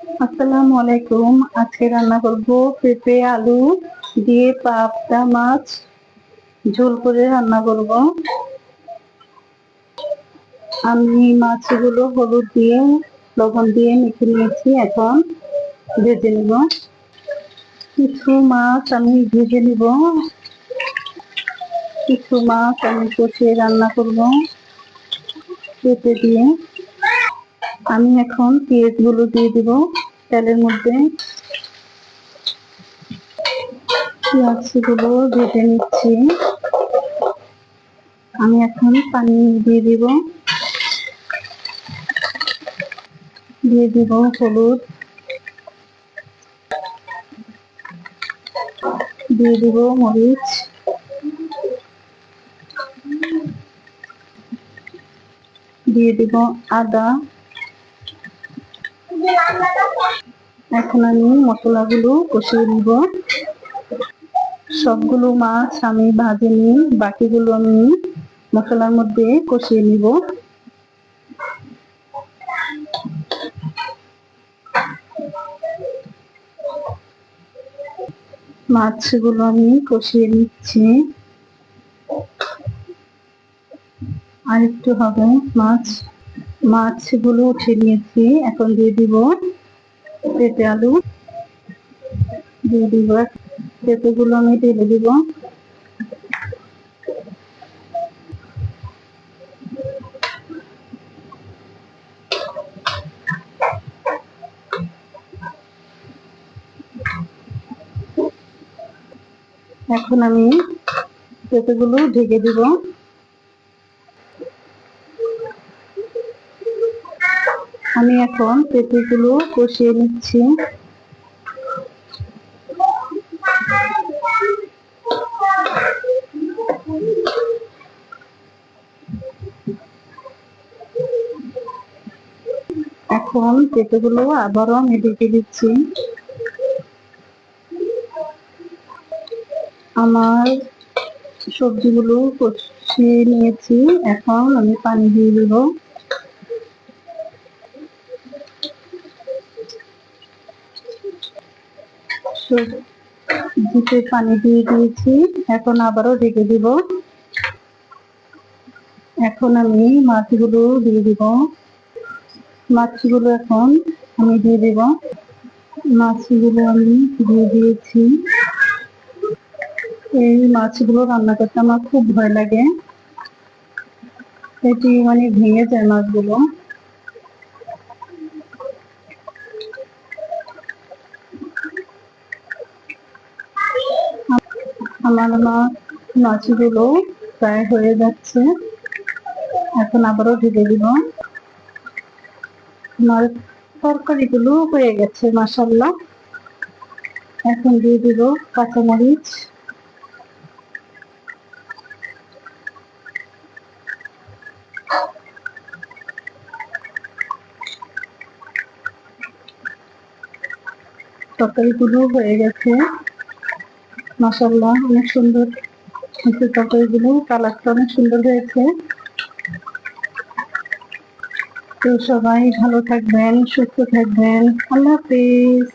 আসসালামু আলাইকুম। আজকে রান্না করব পেঁপে আলু দিয়ে পাবদা মাছ ঝোল করে রান্না করব। আমি মাছগুলো হলুদ দিয়ে লবণ দিয়ে মেখে নিয়েছি, এখন ভেজে নিব। কিছু মাছ আমি ভেজে নিব, কিছু মাছ আমি কষিয়ে রান্না করব পেঁপে দিয়ে। আমি এখন পেঁয়াজগুলো দিয়ে দিব তেলের মধ্যে। পেঁয়াজগুলো ভেজে নিচ্ছি। আমি এখন পানি দিয়ে দিব, দিয়ে দিব হলুদ, দিয়ে দিব মরিচ, দিয়ে দিব আদা। এখন আমি মশলাগুলো কষিয়ে নিব। সবগুলো মাছ আমি ভাজে নিই, বাকিগুলো আমি মশলার মধ্যে কষিয়ে নিব। মাছগুলো আমি কষিয়ে নিচ্ছি, আর একটু হবে। মাছগুলো উঠিয়ে নিয়েছি, এখন দিয়ে দিব পেঁপে আলু, দিয়ে দিব। পেঁপেগুলো আমি ঢেলে দিব। এখন আমি পেঁপেগুলো ঢেকে দিব। আমি এখন পেঁপেগুলো কষিয়ে নিচ্ছি। এখন পেঁপেগুলো আবারও আমি ঢেকে দিচ্ছি। আমার সবজিগুলো কষিয়ে নিয়েছি, এখন আমি পানি দিয়ে দিব। সবজিতে পানি দিয়ে দিয়েছি, এখন আবারও ঢেকে দিব। এখন আমি মাছগুলো দিয়ে দিব। মাছগুলো এখন আমি দিয়ে দিব। মাছগুলো আমি দিয়ে দিয়েছি। এই মাছগুলো রান্না করতে আমার খুব ভয় লাগে, এটি ভেঙে যায় মাছগুলো। আমার মাছগুলো প্রায় হয়ে যাচ্ছে, এখন আবারও ঢেকে দিব। আমার তরকারিগুলো হয়ে গেছে মাশাআল্লাহ। এখন দিয়ে দিব কাঁচামরিচ, তরকারিগুলো হয়ে গেছে মাশাআল্লাহ, অনেক সুন্দর হয়েছে তরকারিগুলো, কালারটা অনেক সুন্দর হয়েছে। তো সবাই ভালো থাকবেন, সুস্থ থাকবেন। আল্লাহ হাফেজ।